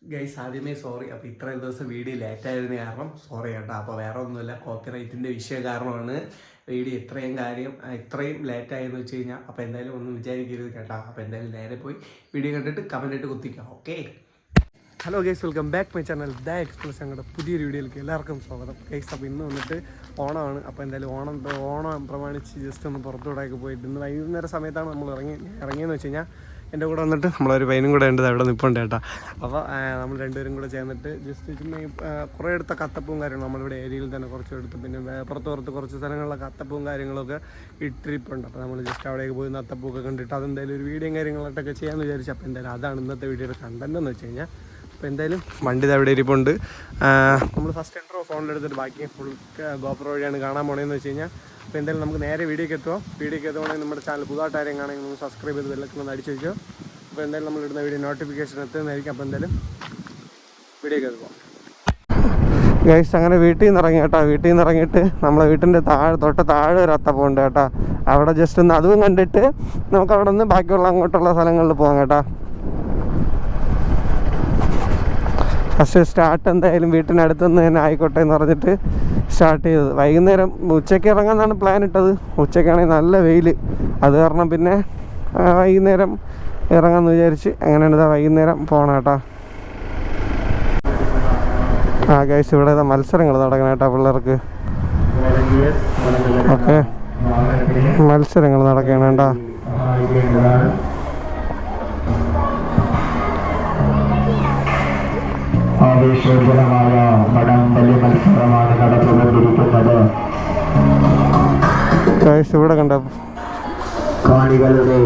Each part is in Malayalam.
ഗൈസ് ആദ്യമേ സോറി. അപ്പോൾ ഇത്രയും ദിവസം വീഡിയോ ലേറ്റായതിന് കാരണം സോറി കേട്ടോ. അപ്പോൾ വേറെ ഒന്നുമില്ല, കോപ്പിറൈറ്റിൻ്റെ വിഷയ കാരണമാണ് വീഡിയോ ഇത്രയും ലേറ്റായെന്ന് വെച്ച് കഴിഞ്ഞാൽ. അപ്പോൾ എന്തായാലും ഒന്നും വിചാരിക്കരുത് കേട്ടോ. അപ്പോൾ എന്തായാലും നേരെ പോയി വീഡിയോ കണ്ടിട്ട് കമൻറ്റ് ഇട്ട് കുത്തിക്കാം. Okay. Hello guys, welcome back my channel The Express. ഞങ്ങളുടെ പുതിയൊരു വീഡിയോയിലേക്ക് എല്ലാവർക്കും സ്വാഗതം ഗൈസ്. അപ്പോൾ ഇന്ന് വന്നിട്ട് ഓണമാണ്. അപ്പോൾ എന്തായാലും ഓണം പ്രമാണിച്ച് ജസ്റ്റ് ഒന്ന് പുറത്തോടൊക്കെ പോയിട്ട് ഇന്ന് വൈകുന്നേരം സമയത്താണ് നമ്മൾ ഇറങ്ങിയെന്ന് വെച്ച് കഴിഞ്ഞാൽ എൻ്റെ കൂടെ വന്നിട്ട് നമ്മളൊരു പയ്യനും കൂടെ ഉണ്ട്, അവിടെ നിൽപ്പുണ്ട് കേട്ടോ. അപ്പോൾ നമ്മൾ രണ്ടുപേരും കൂടെ ചേർന്നിട്ട് ജസ്റ്റ് ചുമ്മാ കുറേ എടുത്ത കത്തപ്പവും കാര്യങ്ങളും നമ്മളിവിടെ ഏരിയയിൽ തന്നെ കുറച്ച് എടുത്ത്, പിന്നെ പുറത്ത് കുറച്ച് സ്ഥലങ്ങളിലൊക്കെ കത്തപ്പവും കാര്യങ്ങളൊക്കെ ഇട്ടിരിപ്പുണ്ട്. അപ്പോൾ നമ്മൾ ജസ്റ്റ് അവിടേക്ക് പോയി അത്തപ്പൂക്കെ കണ്ടിട്ട് അതെന്തായാലും ഒരു വീഡിയോയും കാര്യങ്ങളായിട്ടൊക്കെ ചെയ്യാമെന്ന് വിചാരിച്ചു. അപ്പോൾ എന്തായാലും അതാണ് ഇന്നത്തെ വീഡിയോയുടെ കണ്ടന്റ് എന്ന് വെച്ച് കഴിഞ്ഞാൽ. അപ്പോൾ എന്തായാലും വണ്ടി അവിടെ ഇരിപ്പുണ്ട്. നമ്മൾ ഫസ്റ്റ് ഇൻട്രോ ഫോണിലെടുത്തിട്ട് ബാക്കി ഫുൾ ഗോപ്രോ വഴിയാണ് കാണാൻ പോണേന്ന് വെച്ച് കഴിഞ്ഞാൽ. അപ്പോൾ എന്തായാലും നമുക്ക് നേരെ വീഡിയോക്ക് എത്തുവാണെങ്കിൽ നമ്മുടെ ചാനൽ പുതുതായിട്ട് ആരെയും കാണണമെങ്കിൽ നമ്മൾ സബ്സ്ക്രൈബ് ചെയ്ത് ബെല്ലൊക്കെ ഒന്ന് അടിച്ചു വെച്ചോ. അപ്പോൾ എന്തായാലും നമ്മളിടുന്ന വീഡിയോ നോട്ടിഫിക്കേഷൻ എത്തുന്നതായിരിക്കും. അപ്പോൾ എന്തായാലും വീഡിയോക്ക് എത്തുക ഗൈസ്. അങ്ങനെ വീട്ടിൽ നിന്ന് ഇറങ്ങി കേട്ടോ. വീട്ടിൽ നിന്ന് ഇറങ്ങിയിട്ട് നമ്മളെ വീട്ടിൻ്റെ തൊട്ട് താഴെ ഒരു അത്തപ്പം ഉണ്ട് കേട്ടോ. അവിടെ ജസ്റ്റ് ഒന്ന് അതും കണ്ടിട്ട് നമുക്ക് അവിടെ നിന്ന് ബാക്കിയുള്ള അങ്ങോട്ടുള്ള സ്ഥലങ്ങളിൽ പോകാം കേട്ടോ. ഫസ്റ്റ് സ്റ്റാർട്ട് എന്തായാലും വീട്ടിനടുത്തുനിന്ന് തന്നെ ആയിക്കോട്ടെ എന്ന് പറഞ്ഞിട്ട് സ്റ്റാർട്ട് ചെയ്തത്. വൈകുന്നേരം ഉച്ചയ്ക്ക് ഇറങ്ങാമെന്നാണ് പ്ലാൻ ഇട്ടത്. ഉച്ചയ്ക്കാണെങ്കിൽ നല്ല വെയിൽ, അത് കാരണം പിന്നെ വൈകുന്നേരം ഇറങ്ങാമെന്ന് വിചാരിച്ച് അങ്ങനെയാണ് വൈകുന്നേരം പോകണം കേട്ടോ. ഗൈസ്, ഇവിടെ മത്സരങ്ങൾ നടക്കണം കേട്ടോ പിള്ളേർക്ക്. ഓക്കെ, മത്സരങ്ങൾ നടക്കണം കേട്ടോ. ആവേശോജ്വലമായ വടംവലി മത്സരമാണ് നടന്നുകൊണ്ടിരിക്കുന്നത്. ഇവിടെ കണ്ട കാണികളുടെ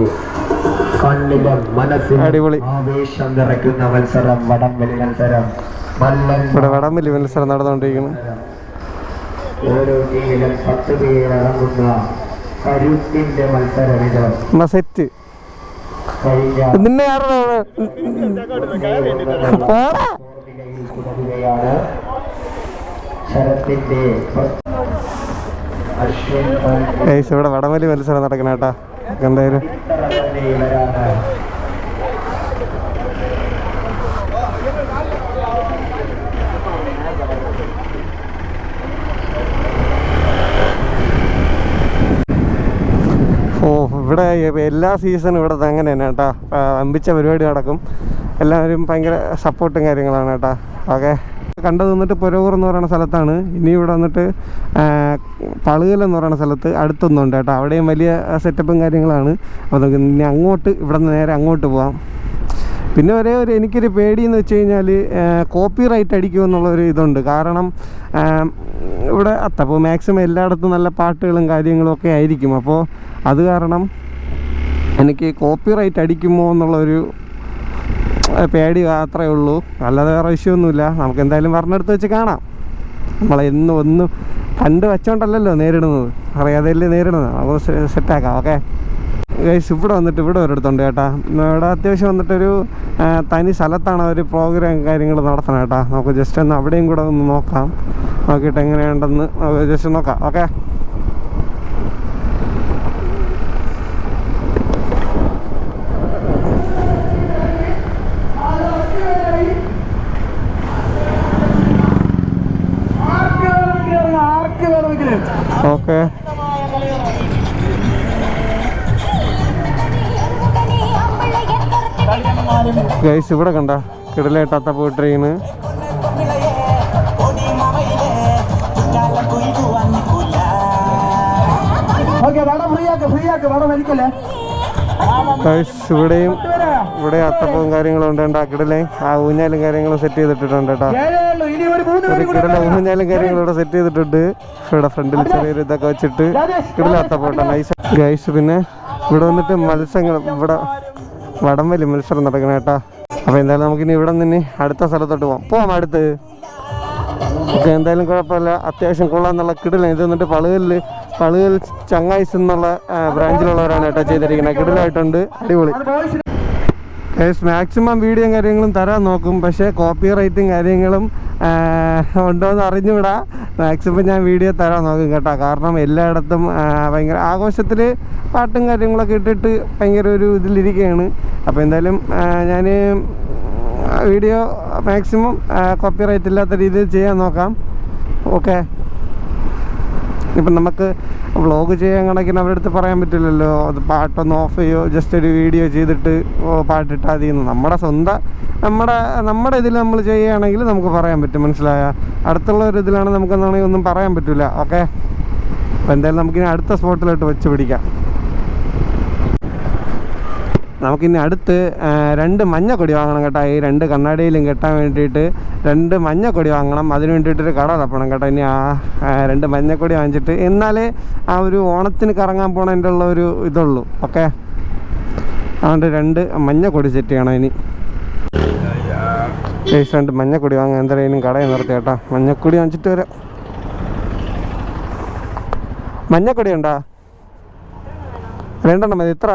കണ്ണിലും മനസ്സിലും അടിപൊളി ആവേശം നിറയ്ക്കുന്ന മത്സരം വടംവലി മത്സരം. ഇവിടെ വടംവലി മത്സരം നടന്നുകൊണ്ടിരിക്കുന്നു. ഓരോ ടീമിലും 10 പേരടങ്ങുന്ന കരുത്തിന്റെ മത്സരം ഇത്. സെറ്റ് ഇവിടെ വടംവലി മത്സരം നടക്കണ കേട്ടാ. എന്തായാലും ഇവിടെ എല്ലാ സീസണും ഇവിടെ അങ്ങനെ തന്നെ കേട്ടോ. അമ്പിച്ച പരിപാടി നടക്കും. എല്ലാവരും ഭയങ്കര സപ്പോർട്ടും കാര്യങ്ങളാണ് കേട്ടോ. ഓക്കെ, കണ്ടത് വന്നിട്ട് പുരവൂർ എന്ന് പറയുന്ന സ്ഥലത്താണ്. ഇനി ഇവിടെ വന്നിട്ട് പളുകൽ എന്ന് പറയുന്ന സ്ഥലത്ത് അടുത്തൊന്നുണ്ട് കേട്ടോ. അവിടെയും വലിയ സെറ്റപ്പും കാര്യങ്ങളാണ്. അപ്പോൾ നമുക്ക് ഇനി ഇവിടെ നിന്ന് നേരെ അങ്ങോട്ട് പോകാം. പിന്നെ എനിക്കൊരു പേടിയെന്ന് വെച്ച് കഴിഞ്ഞാൽ കോപ്പി റൈറ്റ് അടിക്കുമെന്നുള്ളൊരു ഇതുണ്ട്. കാരണം ഇവിടെ അപ്പോൾ മാക്സിമം എല്ലായിടത്തും നല്ല പാട്ടുകളും കാര്യങ്ങളും ഒക്കെ ആയിരിക്കും. അപ്പോൾ അത് കാരണം എനിക്ക് കോപ്പി റൈറ്റ് അടിക്കുമോ എന്നുള്ളൊരു പേടി മാത്രമേ ഉള്ളൂ. അല്ലാതെ വേറെ വിഷയമൊന്നുമില്ല. നമുക്ക് എന്തായാലും പറഞ്ഞെടുത്ത് വെച്ച് കാണാം. ഒന്നും കണ്ട് വെച്ചോണ്ടല്ലോ നേരിടുന്നത്, അറിയാതെയല്ലേ നേരിടുന്നത്. നമുക്ക് സെറ്റാക്കാം. ഓക്കെ ഗൈസ്, ഇവിടെ ഒരിടത്തുണ്ട് കേട്ടോ. ഇവിടെ അത്യാവശ്യം വന്നിട്ടൊരു തനി സ്ഥലത്താണ് ഒരു പ്രോഗ്രാം കാര്യങ്ങൾ നടത്തണം കേട്ടോ. നമുക്ക് ജസ്റ്റ് ഒന്ന് അവിടെയും കൂടെ ഒന്ന് നോക്കാം. നോക്കിയിട്ട് എങ്ങനെയുണ്ടെന്ന് ജസ്റ്റ് നോക്കാം. ഓക്കെ, ഓക്കെ ഗൈസ്, ഇവിടെ കണ്ട കിടലേട്ടാത്ത പോയിട്രീന്ന്. ഇവിടെ അത്തപ്പവും കാര്യങ്ങളും ഉണ്ട്. ആ കിടലേ ഊഞ്ഞാലും കാര്യങ്ങളും സെറ്റ് ചെയ്തിട്ടുണ്ട് കേട്ടോ. ഒരു കിടല ഊഞ്ഞാലും കാര്യങ്ങളും ഇവിടെ സെറ്റ് ചെയ്തിട്ടുണ്ട്. ഇവിടെ ഫ്രണ്ടിൽ ചെറിയൊരു ഇതൊക്കെ വെച്ചിട്ട് കിടല അത്തപ്പോട്ടെ നൈസ് ഗൈസ്. പിന്നെ ഇവിടെ വന്നിട്ട് ഇവിടെ വടംവലി മത്സരം നടക്കണം കേട്ടോ. അപ്പോൾ എന്തായാലും നമുക്കിനി ഇവിടെ നിന്ന് അടുത്ത സ്ഥലത്തോട്ട് പോവാം. അടുത്ത് ഓക്കെ, എന്തായാലും കുഴപ്പമില്ല. അത്യാവശ്യം കൊള്ളാന്നുള്ള കിടല. ഇത് വന്നിട്ട് പളുകൽ ചങ്ങായിസ് എന്നുള്ള ബ്രാഞ്ചിലുള്ളവരാണ് കേട്ടോ ചെയ്തിരിക്കുന്നത്. കിടലായിട്ടുണ്ട്, അടിപൊളി. മാക്സിമം വീഡിയോയും കാര്യങ്ങളും തരാൻ നോക്കും. പക്ഷേ കോപ്പി റൈറ്റും കാര്യങ്ങളും ഉണ്ടോയെന്ന് അറിഞ്ഞുകൂടാ. മാക്സിമം ഞാൻ വീഡിയോ തരാൻ നോക്കും കേട്ടോ. കാരണം എല്ലായിടത്തും ഭയങ്കര ആഘോഷത്തിൽ പാട്ടും കാര്യങ്ങളൊക്കെ ഇട്ടിട്ട് ഭയങ്കര ഒരു ഇതിലിരിക്കുകയാണ്. അപ്പോൾ എന്തായാലും ഞാൻ വീഡിയോ മാക്സിമം കോപ്പിറൈറ്റ് ഇല്ലാത്ത രീതിയിൽ ചെയ്യാൻ നോക്കാം. ഓക്കെ, ഇപ്പം നമുക്ക് വ്ളോഗ് ചെയ്യാൻ കണക്കിന് അവരുടെ അടുത്ത് പറയാൻ പറ്റില്ലല്ലോ, അത് പാട്ടൊന്ന് ഓഫ് ചെയ്യോ, ജസ്റ്റ് ഒരു വീഡിയോ ചെയ്തിട്ട് പാട്ടിട്ടാൽ മതിയെന്ന്. നമ്മുടെ സ്വന്തം നമ്മുടെ ഇതിൽ നമ്മൾ ചെയ്യുകയാണെങ്കിൽ നമുക്ക് പറയാൻ പറ്റും, മനസ്സിലായ? അടുത്തുള്ള ഒരു ഇതിലാണ് നമുക്കെന്നാണെങ്കിൽ ഒന്നും പറയാൻ പറ്റില്ല. ഓക്കെ, അപ്പോൾ എന്തായാലും നമുക്കിനി അടുത്ത സ്പോട്ടിലോട്ട് വെച്ച് പിടിക്കാം. നമുക്കിനി അടുത്ത് 2 മഞ്ഞക്കൊടി വാങ്ങണം കേട്ടോ. ഈ 2 കണ്ണാടിയിലും കെട്ടാൻ വേണ്ടിയിട്ട് 2 മഞ്ഞക്കൊടി വാങ്ങണം. അതിന് വേണ്ടിയിട്ടൊരു കട തപ്പണം കേട്ടോ. ഇനി ആ 2 മഞ്ഞക്കൊടി വാങ്ങിച്ചിട്ട് എന്നാലേ ആ ഒരു ഓണത്തിന് കറങ്ങാൻ പോണതിൻ്റെ ഉള്ള ഒരു ഇതുള്ളൂ. ഓക്കെ, അതുകൊണ്ട് 2 മഞ്ഞക്കൊടി സെറ്റ് ചെയ്യണം. ഇനി 2 മഞ്ഞക്കൊടി വാങ്ങാൻ എന്തായാലും കടയിൽ നിർത്തി കേട്ടോ. മഞ്ഞക്കൊടി വാങ്ങിച്ചിട്ട് വരാം. മഞ്ഞക്കൊടി ഉണ്ടോ? 2 മതി. എത്ര?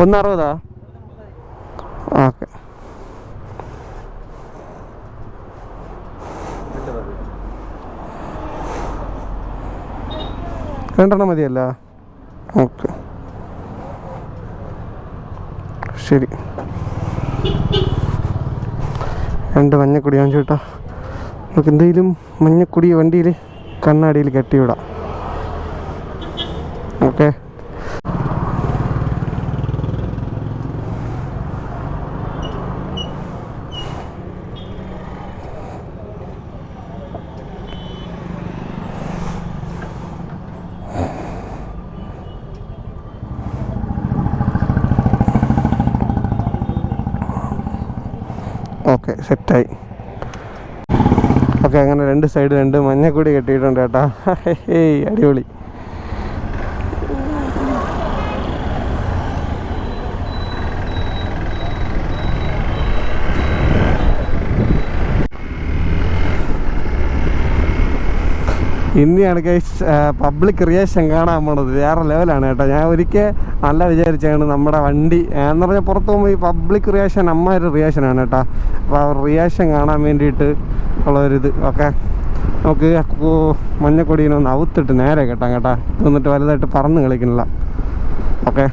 160. ഓക്കെ, രണ്ടെണ്ണം മതിയല്ല? ഓക്കെ, ശരി. 2 മഞ്ഞക്കൊടി വാങ്ങിച്ചു കേട്ടോ. നമുക്ക് എന്തെങ്കിലും മഞ്ഞക്കൊടി വണ്ടിയിൽ കണ്ണാടിയിൽ കെട്ടിവിടാം. ഓക്കെ, ഓക്കെ, സെറ്റായി. ഓക്കെ, അങ്ങനെ 2 സൈഡ് 2 മഞ്ഞക്കൊടി കെട്ടിയിട്ടുണ്ട് കേട്ടോ. ഹേയ്, അടിപൊളി. ഇനിയാണ് ഗൈസ് പബ്ലിക് റിയാക്ഷൻ കാണാൻ പോണത്. വേറെ ലെവലാണ് കേട്ടോ. ഞാൻ ഒരിക്കൽ നല്ല വിചാരിച്ചാണ് നമ്മുടെ വണ്ടി എന്ന് പറഞ്ഞാൽ പുറത്ത് പോകുമ്പോൾ ഈ പബ്ലിക് റിയാക്ഷൻ അമ്മയൊരു റിയാക്ഷനാണ് കേട്ടോ. അപ്പോൾ ആ റിയാക്ഷൻ കാണാൻ വേണ്ടിയിട്ട് ഉള്ളൊരിത്. ഓക്കെ, നമുക്ക് മഞ്ഞക്കൊടീനൊന്ന് ഔത്തിട്ട് നേരെ കെട്ടാം കേട്ടോ. എന്നിട്ട് വലുതായിട്ട് പറന്ന് കളിക്കുന്നില്ല. ഓക്കെ,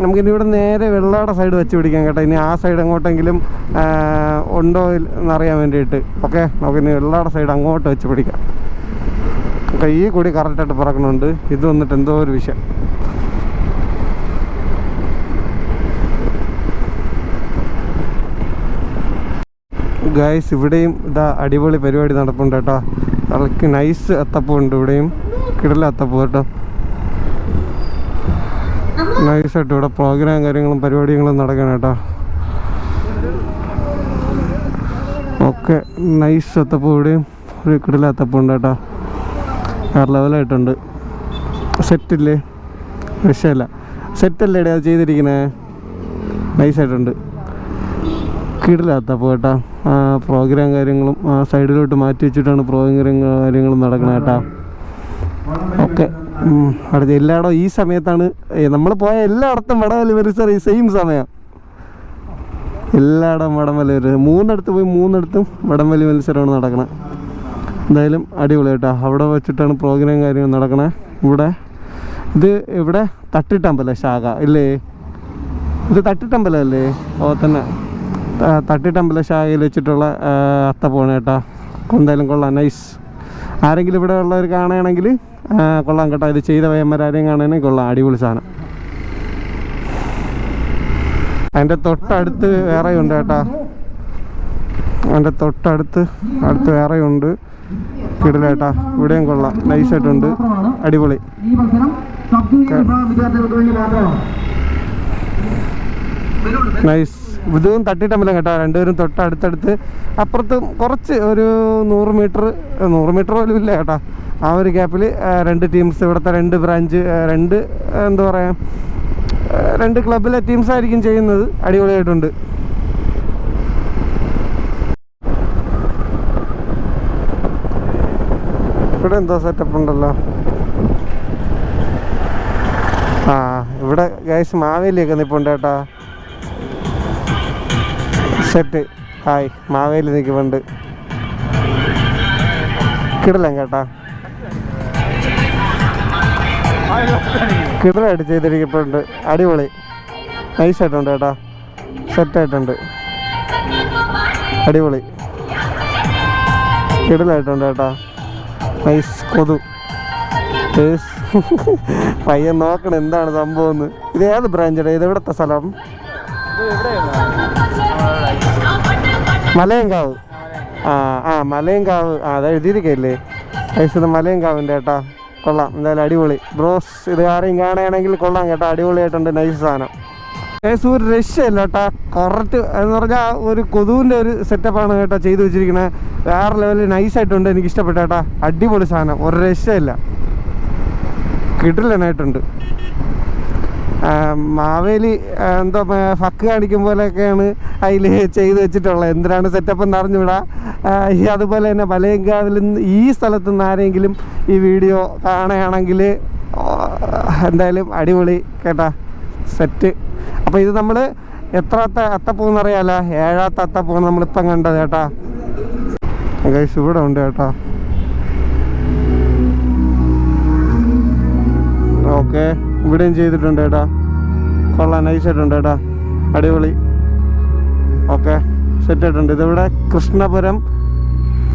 നമുക്കിനി ഇവിടെ നേരെ വെള്ളയുടെ സൈഡ് വെച്ച് പിടിക്കാം കേട്ടോ. ഇനി ആ സൈഡ് എങ്ങോട്ടെങ്കിലും ഉണ്ടോ എന്നറിയാൻ വേണ്ടിയിട്ട്. ഓക്കെ, നമുക്കിനി വെള്ളയുടെ സൈഡ് അങ്ങോട്ട് വെച്ച് പിടിക്കാം. ഓക്കെ, ഈ കൂടി കറക്റ്റായിട്ട് പറക്കണുണ്ട്. ഇത് വന്നിട്ട് എന്തോ ഒരു വിഷയം. ഗായ്സ്, ഇവിടെയും ഇതാ അടിപൊളി പരിപാടി നടപ്പുണ്ട് കേട്ടോ. അവർക്ക് നൈസ് അത്തപ്പുണ്ട്. ഇവിടെയും കിടല അത്തപ്പൂ കേട്ടോ. നൈസായിട്ട് ഇവിടെ പ്രോഗ്രാം കാര്യങ്ങളും പരിപാടികളും നടക്കണം കേട്ടോ. ഓക്കെ, നൈസ് അത്തപ്പൂ. ഇവിടെയും ഒരു കിടല അത്തപ്പൂ ഉണ്ട് കേട്ടോ. വേറെ ലെവലായിട്ടുണ്ട്. സെറ്റില്ലേ? വിഷയമല്ല, സെറ്റല്ലേ അത് ചെയ്തിരിക്കുന്നത്. നൈസായിട്ടുണ്ട്. കിടലാത്തപ്പൂ കേട്ടോ. പ്രോഗ്രാം കാര്യങ്ങളും ആ സൈഡിലോട്ട് മാറ്റി വെച്ചിട്ടാണ് പ്രോഗ്രാം കാര്യങ്ങളും നടക്കണം കേട്ടോ. ഓക്കെ, അടുത്ത എല്ലായിടവും ഈ സമയത്താണ് നമ്മൾ പോയ എല്ലായിടത്തും വടംവലി മത്സരം ഈ സെയിം സമയം. എല്ലായിടവും വടംവലി മത്സരം. 3 പോയി 3 വടംവലി മത്സരമാണ് നടക്കണത്. എന്തായാലും അടിപൊളി കേട്ടോ. അവിടെ വെച്ചിട്ടാണ് പ്രോഗ്രാം കാര്യങ്ങൾ നടക്കണേ. ഇവിടെ തട്ടിട്ടമ്പല ശാഖ ഇല്ലേ? ഇത് തട്ടിട്ടമ്പലല്ലേ? ഓ തന്നെ, തട്ടിട്ടമ്പല ശാഖയിൽ വെച്ചിട്ടുള്ള അത്തപ്പൂണ് കേട്ടോ. എന്തായാലും കൊള്ളാം, നൈസ്. ആരെങ്കിലും ഇവിടെ ഉള്ളവർ കാണുകയാണെങ്കിൽ കൊള്ളാം കേട്ടോ. ഇത് ചെയ്ത പയ്യന്മാരാരെയും കാണുകയാണെങ്കിൽ കൊള്ളാം, അടിപൊളി സാധനം. അതിൻ്റെ തൊട്ടടുത്ത് വേറെയുണ്ട് കേട്ടോ. അതിൻ്റെ തൊട്ടടുത്ത് വേറെയുണ്ട്. കിടിലേട്ടാ. ഇവിടെയും കൊള്ളാം, നൈസായിട്ടുണ്ട്, അടിപൊളി. നൈസ്. ഇതും തട്ടിട്ടമ്പലം കേട്ടോ. രണ്ടുപേരും തൊട്ടടുത്തടുത്ത്. അപ്പുറത്ത് കുറച്ച് ഒരു 100 മീറ്റർ പോലും ഇല്ല കേട്ടോ. ആ ഒരു ഗ്യാപ്പിൽ 2 ടീംസ്, ഇവിടുത്തെ 2 ബ്രാഞ്ച്, 2 എന്താ പറയുക, 2 ക്ലബിലെ ടീംസ് ആയിരിക്കും ചെയ്യുന്നത്. അടിപൊളിയായിട്ടുണ്ട്. ഇവിടെ എന്തോ സെറ്റപ്പ് ഉണ്ടല്ലോ. ഇവിടെ ഗൈസ് മാവേലിയൊക്കെ നിൽപ്പുണ്ട് കേട്ടോ. സെറ്റ്. ഹായ്, മാവേലി നിൽക്കുന്നുണ്ട്. കിടലം കേട്ടാ. കിടലായിട്ട് ചെയ്തിരിക്കുന്നുണ്ട്. അടിപൊളി, നൈസായിട്ടുണ്ട് കേട്ടോ. സെറ്റായിട്ടുണ്ട്, അടിപൊളി, കിടലായിട്ടുണ്ട് കേട്ടോ. നൈസ് കൊതു. പയ്യൻ നോക്കണം എന്താണ് സംഭവം എന്ന്. ഇത് ഏത് ബ്രാഞ്ചാണ്, ഇത് എവിടുത്തെ സ്ഥലം? മലയങ്കാവ്. മലയങ്കാവ്. അത് എഴുതിയിരിക്കല്ലേ നൈസ്. ഇത് മലയങ്കാവിൻ്റെ കേട്ടോ. കൊള്ളാം, എന്തായാലും അടിപൊളി ബ്രോസ്. ഇത് ആരെയും കാണുകയാണെങ്കിൽ കൊള്ളാം കേട്ടോ, അടിപൊളിയായിട്ടുണ്ട്, നൈസ് സാധനം. ഒരു രക്ഷയില്ല കേട്ടോ, കറക്റ്റ് എന്ന് പറഞ്ഞാൽ ഒരു കൊതുവിൻ്റെ ഒരു സെറ്റപ്പാണ് കേട്ടോ ചെയ്ത് വെച്ചിരിക്കുന്നത്. വേറെ ലെവലിൽ നൈസായിട്ടുണ്ട്, എനിക്ക് ഇഷ്ടപ്പെട്ട കേട്ടോ, അടിപൊളി സാധനം, ഒരു രക്ഷയില്ല, കിടിലനായിട്ടുണ്ട്. മാവേലി എന്തോ ഫക്ക് കാണിക്കും പോലെയൊക്കെയാണ് അതിൽ ചെയ്ത് വെച്ചിട്ടുള്ളത്. എന്തിനാണ് സെറ്റപ്പ് എന്ന് അറിഞ്ഞുവിടാ. അതുപോലെ തന്നെ മലയങ്കാവിൽ നിന്ന് ഈ സ്ഥലത്ത് നിന്ന് ആരെങ്കിലും ഈ വീഡിയോ കാണുകയാണെങ്കിൽ എന്തായാലും അടിപൊളി കേട്ടാ, സെറ്റ്. അപ്പോൾ ഇത് നമ്മൾ എത്രാമത്തെ അത്തപ്പൂന്ന് അറിയാലോ, 7ാമത്തെ അത്തപ്പൂന്ന് നമ്മളിപ്പം കണ്ടത് കേട്ടാ. ഗൈസ് ഇവിടെ ഉണ്ട് കേട്ടോ. ഓക്കെ, ഇവിടെയും ചെയ്തിട്ടുണ്ട് കേട്ടാ, കൊള്ളാം, നൈസായിട്ടുണ്ട് കേട്ടാ, അടിപൊളി. ഓക്കെ, സെറ്റായിട്ടുണ്ട്. ഇതിവിടെ കൃഷ്ണപുരം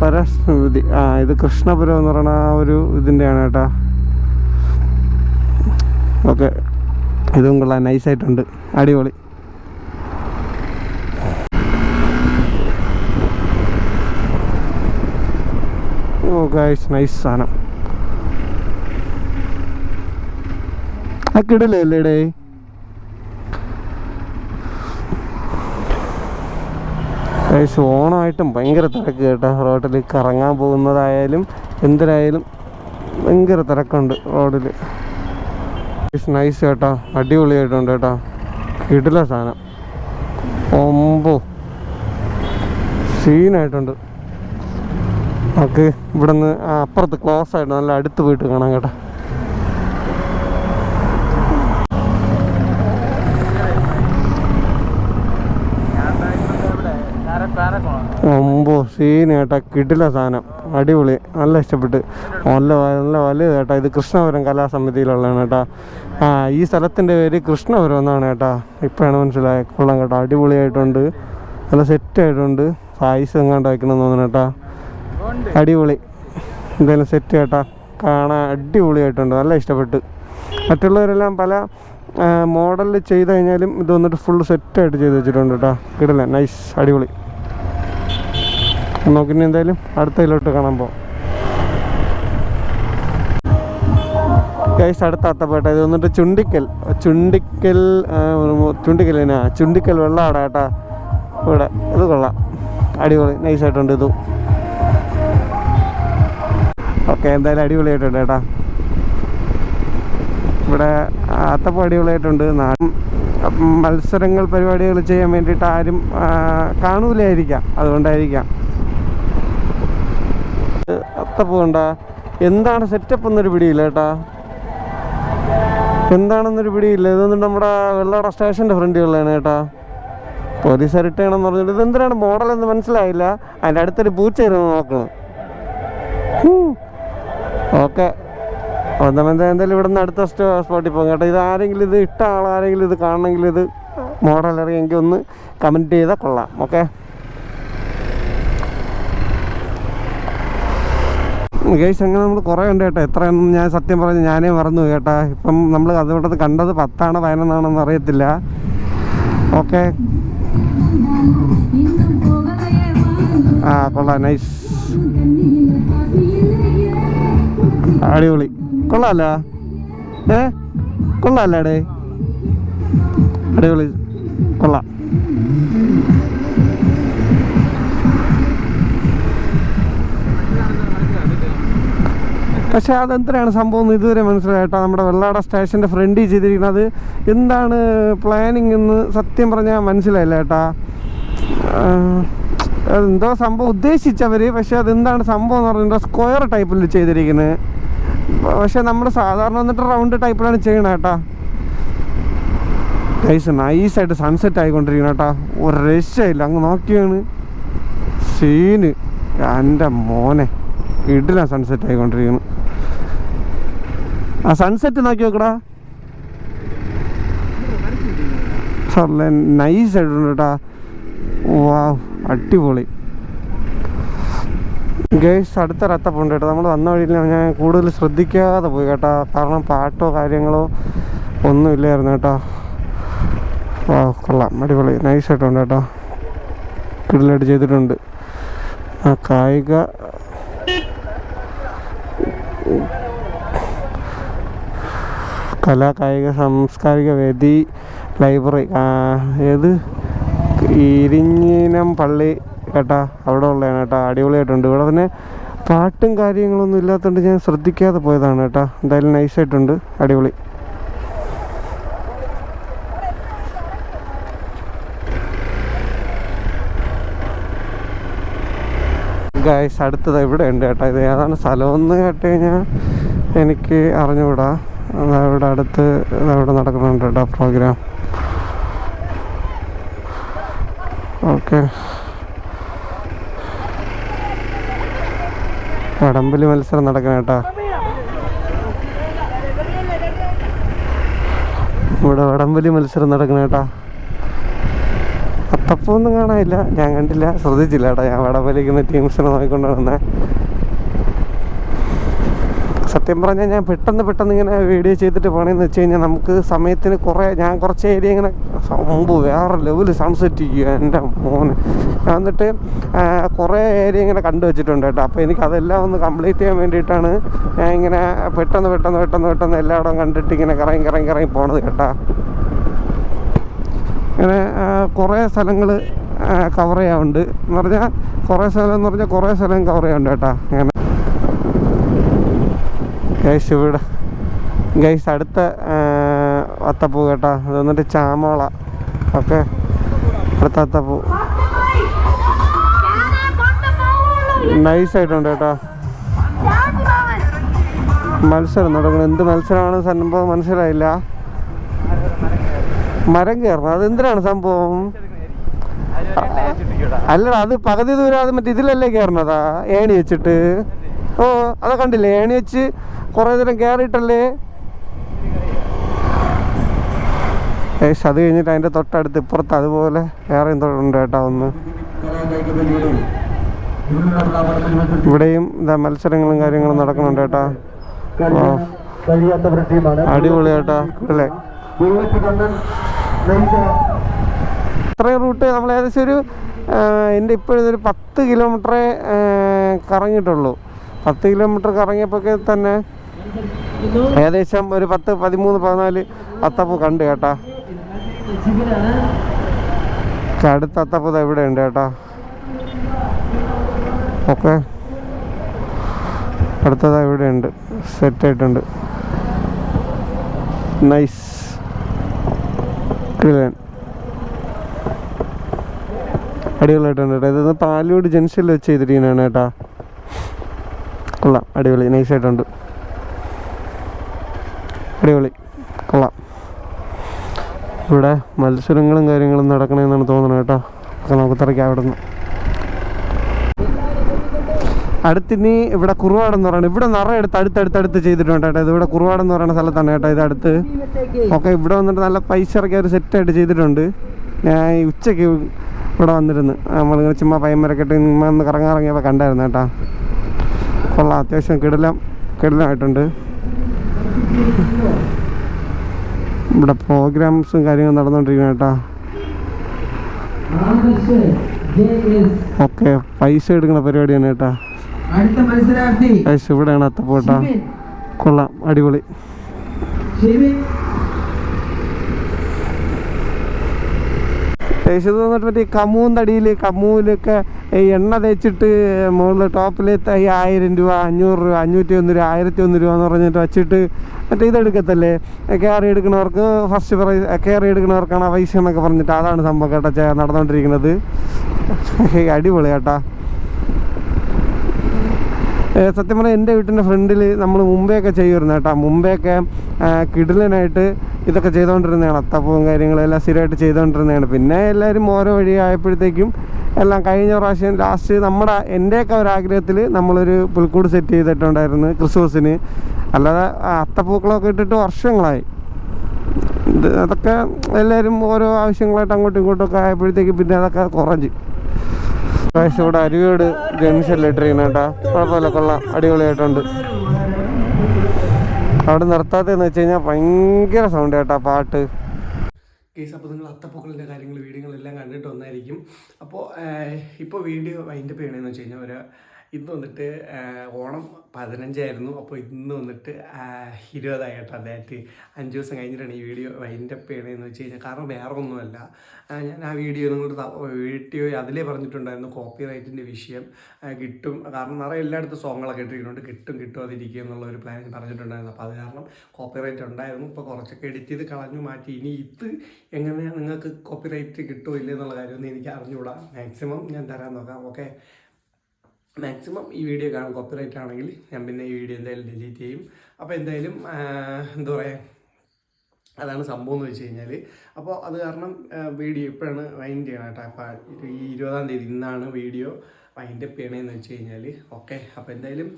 പരസ്മൃതി. ഇത് കൃഷ്ണപുരം എന്ന് പറയുന്ന ആ ഒരു ഇതിൻ്റെയാണ് കേട്ടാ. ഓക്കെ, ഇതും കൊള്ളാം, നൈസായിട്ടുണ്ട്, അടിപൊളി. ഓ ഗൈസ്, നൈസ് സാധനം. കിടലല്ലേ ഗൈസ്. ഓണമായിട്ടും ഭയങ്കര തിരക്ക് കേട്ടോ റോഡിൽ. കറങ്ങാൻ പോകുന്നതായാലും എന്തിനായാലും ഭയങ്കര തിരക്കുണ്ട് റോഡിൽ. നൈസ് കേട്ടോ, അടിപൊളിയായിട്ടുണ്ട് കേട്ടോ, കിടില സാധനം, ഒമ്പോ സീനായിട്ടുണ്ട്. നമുക്ക് ഇവിടെ നിന്ന് അപ്പുറത്ത് ക്ലോസ് ആയിട്ട് നല്ല അടുത്ത് പോയിട്ട് കാണാം കേട്ടോ. ഒമ്പോ സീന് കേട്ടാ, കിടില സാധനം, അടിപൊളി, നല്ല ഇഷ്ടപ്പെട്ട്. നല്ല നല്ല വലുത് കേട്ടോ. ഇത് കൃഷ്ണപുരം കലാസമിതിയിലുള്ളതാണ് കേട്ടോ. ഈ സ്ഥലത്തിൻ്റെ പേര് കൃഷ്ണപുരം എന്നാണ് കേട്ടോ, ഇപ്പോഴാണ് മനസ്സിലായത്. കൊള്ളാം കേട്ടോ, അടിപൊളിയായിട്ടുണ്ട്, നല്ല സെറ്റായിട്ടുണ്ട്. പായസം എങ്ങാണ്ട് വയ്ക്കണമെന്ന് തോന്നുന്നു കേട്ടോ, അടിപൊളി, എന്തായാലും സെറ്റ് കേട്ടോ, കാണാൻ അടിപൊളിയായിട്ടുണ്ട്, നല്ല ഇഷ്ടപ്പെട്ട്. മറ്റുള്ളവരെല്ലാം പല മോഡലിൽ ചെയ്ത് കഴിഞ്ഞാലും ഇത് വന്നിട്ട് ഫുള്ള് സെറ്റായിട്ട് ചെയ്ത് വെച്ചിട്ടുണ്ട് കേട്ടോ, കിടില, നൈസ്, അടിപൊളി. നോക്കിനി എന്തായാലും അടുത്തതിലോട്ട് കാണാൻ പോകാം ഗൈസ്. അടുത്ത അത്തപ്പേട്ട ഇത് വന്നിട്ട് ചുണ്ടിക്കൽ വെള്ളാട കേട്ടാ ഇവിടെ. ഇത് കൊള്ളാം, അടിപൊളി, നൈസായിട്ടുണ്ട് ഇതും. ഓക്കെ, എന്തായാലും അടിപൊളിയായിട്ടുണ്ട് കേട്ടാ. ഇവിടെ അത്തപ്പം അടിപൊളിയായിട്ടുണ്ട്. മത്സരങ്ങൾ പരിപാടികൾ ചെയ്യാൻ വേണ്ടിയിട്ട് ആരും കാണൂലായിരിക്കാം, അതുകൊണ്ടായിരിക്കാം. അത്തപ്പം ഉണ്ടാ എന്താണ് സെറ്റപ്പ് എന്നൊരു പിടിയില്ല കേട്ടാ, എന്താണെന്നൊരു പിടിയില്ല. ഇതൊന്നും നമ്മുടെ വെള്ളാട സ്റ്റേഷൻ്റെ ഫ്രണ്ടിലുള്ളതാണ് കേട്ടാ. പോലീസ് റിട്ടേണെന്ന് പറഞ്ഞിട്ട് ഇതെന്തിനാണ് മോഡലെന്ന് മനസ്സിലായില്ല. അതിൻ്റെ അടുത്തൊരു പൂച്ച ഇരുന്ന് നോക്കണം. ഓക്കെ, എന്തായാലും ഇവിടെ നിന്ന് അടുത്ത സ്പോട്ടിൽ പോകും കേട്ടോ. ഇത് ആരെങ്കിലും ഇത് ഇട്ട ആളാരെങ്കിലും ഇത് കാണണമെങ്കിൽ ഇത് മോഡൽ അറിയാമെങ്കിൽ ഒന്ന് കമൻറ്റ് ചെയ്താൽ കൊള്ളാം. ഓക്കെ ഗൈസ്, അങ്ങനെ നമ്മൾ കുറേ ഉണ്ട് കേട്ടോ. എത്രയൊന്നും ഞാൻ സത്യം പറഞ്ഞ് ഞാനേ മറന്നു കേട്ടാ. ഇപ്പം നമ്മൾ അതുകൊണ്ടത് കണ്ടത് 10 ആണോ 11 ആണോന്ന് അറിയത്തില്ല. ഓക്കെ, കൊള്ളാം, നൈസ്, അടിപൊളി, കൊള്ളാമല്ല കൊള്ളാമല്ലേ അടിപൊളി, കൊള്ളാം. പക്ഷേ അതെന്തിനാണ് സംഭവം എന്ന് ഇതുവരെ മനസ്സിലായിട്ടോ. നമ്മുടെ വെള്ളാട സ്റ്റേഷൻ്റെ ഫ്രണ്ടിൽ ചെയ്തിരിക്കുന്നത് എന്താണ് പ്ലാനിങ് എന്ന് സത്യം പറഞ്ഞാൽ മനസ്സിലായില്ല കേട്ടാ. എന്തോ സംഭവം ഉദ്ദേശിച്ചവർ, പക്ഷെ അതെന്താണ് സംഭവം എന്ന് പറഞ്ഞിട്ടുണ്ടോ സ്ക്വയർ ടൈപ്പിൽ ചെയ്തിരിക്കുന്നത്. പക്ഷെ നമ്മൾ സാധാരണ വന്നിട്ട് റൗണ്ട് ടൈപ്പിലാണ് ചെയ്യണത് കേട്ടാ. ഗൈസ്, നൈസായിട്ട് സൺസെറ്റ് ആയിക്കൊണ്ടിരിക്കണം കേട്ടോ, ഒരു രക്ഷയില്ല. അങ്ങ് നോക്കിയാണ് സീന്, എൻ്റെ മോനെ, കിടില സൺസെറ്റ് ആയിക്കൊണ്ടിരിക്കുന്നു. സൺസെറ്റ് നോക്കി നോക്കടാ. നൈസ് ആയിട്ടുണ്ട് കേട്ടോ. വാ, അടിപൊളി ഗൈസ്. അടുത്തൊരു അത്തപ്പുണ്ട് കേട്ടോ. നമ്മൾ വന്ന വഴിയിൽ ഞാൻ കൂടുതൽ ശ്രദ്ധിക്കാതെ പോയി കേട്ടോ, കാരണം പാട്ടോ കാര്യങ്ങളോ ഒന്നും ഇല്ലായിരുന്നു കേട്ടോ. വാ, കൊള്ളാം, അടിപൊളി, നൈസായിട്ടുണ്ട് കേട്ടോ. കിടിലായിട്ട് ചെയ്തിട്ടുണ്ട്. ആ കായിക കായിക സാംസ്കാരിക വേദി ലൈബ്രറി, ഏത് ഇരിഞ്ഞിനം പള്ളി കേട്ടാ, അവിടെ ഉള്ളതാണ് കേട്ടോ. അടിപൊളിയായിട്ടുണ്ട്. ഇവിടെ തന്നെ പാട്ടും കാര്യങ്ങളൊന്നും ഇല്ലാത്തതുകൊണ്ട് ഞാൻ ശ്രദ്ധിക്കാതെ പോയതാണ് കേട്ടോ. എന്തായാലും നൈസായിട്ടുണ്ട്, അടിപൊളി. ഗൈസ്, അടുത്തത് ഇവിടെ ഉണ്ട് കേട്ടോ. ഇത് ഏതാണ് സ്ഥലമെന്ന് കേട്ട് കഴിഞ്ഞാൽ എനിക്ക് അറിഞ്ഞുകൂടാ. ഇവിടെ അടുത്ത് ഇവിടെ നടക്കുന്നുണ്ട് കേട്ടോ പ്രോഗ്രാം. ഓക്കെ, വടംവലി മത്സരം നടക്കണം കേട്ടോ. ഇവിടെ വടംവലി മത്സരം നടക്കണം കേട്ടോ. അത്തപ്പൊന്നും കാണാനില്ല, ഞാൻ കണ്ടില്ല, ശ്രദ്ധിച്ചില്ല കേട്ടോ. ഞാൻ വടംവലിക്കുന്ന ടീംസിനെ നോക്കിക്കൊണ്ടാണ് വന്നത്. സത്യം പറഞ്ഞാൽ ഞാൻ പെട്ടെന്ന് ഇങ്ങനെ വീഡിയോ ചെയ്തിട്ട് പോകണമെന്ന് വെച്ച് കഴിഞ്ഞാൽ നമുക്ക് സമയത്തിന് ഞാൻ കുറച്ച് ഏരിയ ഇങ്ങനെ മുമ്പ് വേറെ ലെവല് സൺസെറ്റ് ചെയ്യുക എൻ്റെ മോന്. ഞാൻ എന്നിട്ട് കുറേ ഏരിയ ഇങ്ങനെ കണ്ടു വെച്ചിട്ടുണ്ട് കേട്ടോ. അപ്പോൾ എനിക്ക് അതെല്ലാം ഒന്ന് കംപ്ലീറ്റ് ചെയ്യാൻ വേണ്ടിയിട്ടാണ് ഞാൻ ഇങ്ങനെ പെട്ടെന്ന് എല്ലായിടവും കണ്ടിട്ട് ഇങ്ങനെ കറങ്ങി പോണത് കേട്ടോ. ഇങ്ങനെ കുറേ സ്ഥലങ്ങൾ കവർ ചെയ്യാറുണ്ട് എന്ന് പറഞ്ഞാൽ കുറേ സ്ഥലം കവർ ചെയ്യാറുണ്ട് കേട്ടോ. അങ്ങനെ ഗൈസ്, ഇവിടെ ഗൈസ് അടുത്ത അത്തപ്പൂ കേട്ടോ. അത് വന്നിട്ട് ചാമോള. ഓക്കെ, അടുത്ത അത്തപ്പൂ നൈസായിട്ടുണ്ട് കേട്ടോ. മത്സരം നടക്കണം. എന്ത് മത്സരമാണ് സംഭവം മനസ്സിലായില്ല. മരം കയറണം, അതെന്തിനാണ് സംഭവം? അല്ലടാ, അത് പകുതി ദൂരം അത് മറ്റേ ഇതിലല്ലേ കയറണതാ, ഏണി വെച്ചിട്ട്. ഓ, അതൊക്കെ കണ്ടില്ലേ, ഏണി വെച്ച് കുറേ ദൂരം കയറിയിട്ടല്ലേ. അത് കഴിഞ്ഞിട്ട് അതിൻ്റെ തൊട്ടടുത്ത് ഇപ്പുറത്ത് അതുപോലെ വേറെ എന്തോ ഉണ്ട് കേട്ടോ. ഒന്ന് ഇവിടെയും എന്താ മത്സരങ്ങളും കാര്യങ്ങളും നടക്കുന്നുണ്ട് കേട്ടോ. അടിപൊളി കേട്ടോ, അല്ലേ? ഇത്രയും റൂട്ട് നമ്മൾ ഏകദേശം ഒരു എൻ്റെ ഇപ്പോഴൊരു 10 കിലോമീറ്ററേ കറങ്ങിയിട്ടുള്ളൂ. 10 കിലോമീറ്റർ കറങ്ങിയപ്പോഴൊക്കെ തന്നെ ഏകദേശം ഒരു 10, 13, 14 അത്തപ്പൂ കണ്ട് കേട്ടാ. അടുത്ത അത്തപ്പൂ ഇവിടെ ഉണ്ട് കേട്ടോ. ഓക്കെ, അടുത്തതാ ഇവിടെ ഉണ്ട്, സെറ്റായിട്ടുണ്ട്. നൈസ്, അടിപൊളിയായിട്ടുണ്ട് കേട്ടോ. ഇത് പാലോട് ജംഗ്ഷനിൽ വെച്ച് ചെയ്തിരിക്കുന്നതാണ് കേട്ടോ. കൊള്ളാം, അടിപൊളി, നൈസായിട്ടുണ്ട്, അടിപൊളി, കൊള്ളാം. ഇവിടെ മത്സരങ്ങളും കാര്യങ്ങളും നടക്കണമെന്നാണ് തോന്നുന്നത് കേട്ടോ. ഒക്കെ നമുക്ക് തിരക്കാം അവിടെ നിന്ന്. അടുത്തിനി ഇവിടെ കുറുവാടെന്ന് പറയുന്നത്, ഇവിടെ നിറയെ അടുത്തടുത്ത് ചെയ്തിട്ടുണ്ട് കേട്ടോ. ഇത് ഇവിടെ കുറുവാടെന്ന് പറയുന്ന സ്ഥലത്താണ് കേട്ടോ. ഇത് അടുത്ത്. ഓക്കെ, ഇവിടെ വന്നിട്ട് നല്ല പൈസ ഇറക്കി ഒരു സെറ്റായിട്ട് ചെയ്തിട്ടുണ്ട്. ഞാൻ ഈ ഉച്ചയ്ക്ക് ഇവിടെ വന്നിരുന്നു, നമ്മളിങ്ങനെ ചുമ്മാ പയ്യന്മാരൊക്കെ ഇട്ട് ഒന്ന് കറങ്ങിയപ്പോൾ കണ്ടായിരുന്നു കേട്ടോ. കൊള്ളാം, അത്യാവശ്യം കിടലമായിട്ടുണ്ട്. ഇവിടെ പ്രോഗ്രാംസും കാര്യങ്ങളും നടന്നുകൊണ്ടിരിക്കുന്നു കേട്ടോ. ഓക്കെ, പൈസ എടുക്കുന്ന പരിപാടിയാണ് കേട്ടോ. പൈസ ഇവിടെയാണ് അത്തപ്പോട്ടാ. കൊള്ളാം, അടിപൊളി. ഇത് വന്നിട്ട് മറ്റേ കമ്മൂലൊക്കെ ഈ എണ്ണ തേച്ചിട്ട് മുകളിൽ ടോപ്പിൽ 1000 രൂപ, 500 രൂപ, 501 രൂപ, 1001 രൂപ എന്ന് പറഞ്ഞിട്ട് വച്ചിട്ട് മറ്റേ ഇതെടുക്കത്തല്ലേ, കയറി എടുക്കുന്നവർക്ക് ഫസ്റ്റ് പ്രൈസ്, കയറി എടുക്കുന്നവർക്കാണ് ആ പൈസ എന്നൊക്കെ പറഞ്ഞിട്ട് അതാണ് സംഭവം കേട്ടോ നടന്നുകൊണ്ടിരിക്കുന്നത്. അടിപൊളി കേട്ടാ. സത്യം പറഞ്ഞാൽ എൻ്റെ വീട്ടിൻ്റെ ഫ്രണ്ടിൽ നമ്മൾ മുമ്പെയൊക്കെ ചെയ്യുമായിരുന്നു കേട്ടോ. മുമ്പെയൊക്കെ കിടിലനായിട്ട് ഇതൊക്കെ ചെയ്തുകൊണ്ടിരുന്നതാണ്. അത്തപ്പവും കാര്യങ്ങളും എല്ലാം സ്ഥിരമായിട്ട് ചെയ്തുകൊണ്ടിരുന്നതാണ്. പിന്നെ എല്ലാവരും ഓരോ വഴി ആയപ്പോഴത്തേക്കും എല്ലാം കഴിഞ്ഞ പ്രാവശ്യം ലാസ്റ്റ് എൻ്റെയൊക്കെ ഒരാഗ്രഹത്തിൽ നമ്മളൊരു പുൽക്കൂട് സെറ്റ് ചെയ്തിട്ടുണ്ടായിരുന്നു ക്രിസ്മസിന്. അല്ലാതെ അത്തപ്പൂക്കളൊക്കെ ഇട്ടിട്ട് വർഷങ്ങളായി. അതൊക്കെ എല്ലാവരും ഓരോ ആവശ്യങ്ങളായിട്ട് അങ്ങോട്ടും ഇങ്ങോട്ടൊക്കെ ആയപ്പോഴത്തേക്ക് പിന്നെ അതൊക്കെ കുറഞ്ഞു. പ്രാവശ്യം ഇവിടെ അരുവേട് ജംഗ്ഷനിലിട്ടിരിക്കുന്ന കേട്ടോ, കുഴപ്പമില്ല, കൊള്ളാം, അടിപൊളിയായിട്ടുണ്ട്. അവിടെ നിർത്താത്തതെന്ന് വെച്ച് കഴിഞ്ഞാൽ ഭയങ്കര സൗണ്ട് കേട്ടോ പാട്ട്. കേസ് അപ്പോൾ നിങ്ങൾ അത്തപ്പൂക്കളിൻ്റെ കാര്യങ്ങൾ വീഡിയോകളെല്ലാം കണ്ടിട്ട് വന്നായിരിക്കും. ഇപ്പോൾ വീഡിയോ വൈൻഡപ്പ് ചെയ്യണമെന്ന് വെച്ച് കഴിഞ്ഞാൽ ഇന്ന് വന്നിട്ട് ഓണം 15 അപ്പോൾ ഇന്ന് വന്നിട്ട് 20 കേട്ടോ. അതായത് 5 ദിവസം കഴിഞ്ഞിട്ടാണ് ഈ വീഡിയോ വൈൻഡപ്പ് ചെയ്യണമെന്ന് വെച്ച് കഴിഞ്ഞാൽ. കാരണം വേറെ ഒന്നുമല്ല, ഞാൻ ആ വീഡിയോ അതിലേ പറഞ്ഞിട്ടുണ്ടായിരുന്നു കോപ്പി റൈറ്റിൻ്റെ വിഷയം കിട്ടും. കാരണം നിറയെ എല്ലായിടത്തും സോങ്ങുകളൊക്കെ ഇട്ടിരിക്കുന്നുണ്ട്, കിട്ടാതിരിക്കുക എന്നുള്ള ഒരു പ്ലാൻ പറഞ്ഞിട്ടുണ്ടായിരുന്നു. അപ്പോൾ അത് കാരണം കോപ്പി റൈറ്റ് ഉണ്ടായിരുന്നു. ഇപ്പോൾ കുറച്ചൊക്കെ എഡിറ്റ് ചെയ്ത് കളഞ്ഞു മാറ്റി. ഇനി ഇത് എങ്ങനെ നിങ്ങൾക്ക് കോപ്പി റൈറ്റ് കിട്ടുമോ ഇല്ല എന്നുള്ള കാര്യമൊന്നും എനിക്ക് അറിഞ്ഞുകൂടാ. മാക്സിമം ഞാൻ തരാൻ നോക്കാം. ഓക്കെ, മാക്സിമം ഈ വീഡിയോ കാണും. കോപ്പി റൈറ്റ് ആണെങ്കിൽ ഞാൻ പിന്നെ ഈ വീഡിയോ എന്തായാലും ഡിലീറ്റ് ചെയ്യും. അപ്പോൾ എന്തായാലും എന്താ പറയുക, അതാണ് സംഭവം എന്ന് വെച്ച് കഴിഞ്ഞാൽ. അപ്പോൾ അത് കാരണം വീഡിയോ ഇപ്പോഴാണ് വൈൻഡ് ചെയ്യണം കേട്ടോ. അപ്പോൾ ഈ 20-ാം തീയതി ഇന്നാണ് വീഡിയോ വൈൻഡപ്പ് ചെയ്യണമെന്ന് വെച്ച് കഴിഞ്ഞാൽ. ഓക്കെ, അപ്പോൾ എന്തായാലും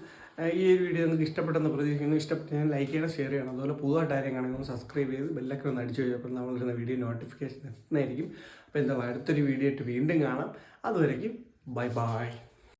ഈ ഒരു വീഡിയോ നിങ്ങൾക്ക് ഇഷ്ടപ്പെട്ടെന്ന് പ്രതീക്ഷിക്കുന്നു. ഇഷ്ടപ്പെട്ട് ഞാൻ ലൈക്ക് ചെയ്യണം, ഷെയർ ചെയ്യണം. അതുപോലെ പുതുതായിട്ട് ആരെയും കാണുമ്പോൾ സബ്സ്ക്രൈബ് ചെയ്ത് ബെല്ലൊക്കെ ഒന്ന് അടിച്ചു കഴിഞ്ഞപ്പോൾ നമ്മളിരുന്ന വീഡിയോ നോട്ടിഫിക്കേഷൻ എത്തുന്നതായിരിക്കും. അപ്പോൾ എന്താ അടുത്തൊരു വീഡിയോ ആയിട്ട് വീണ്ടും കാണാം. അതുവരേക്കും ബൈ ബൈ.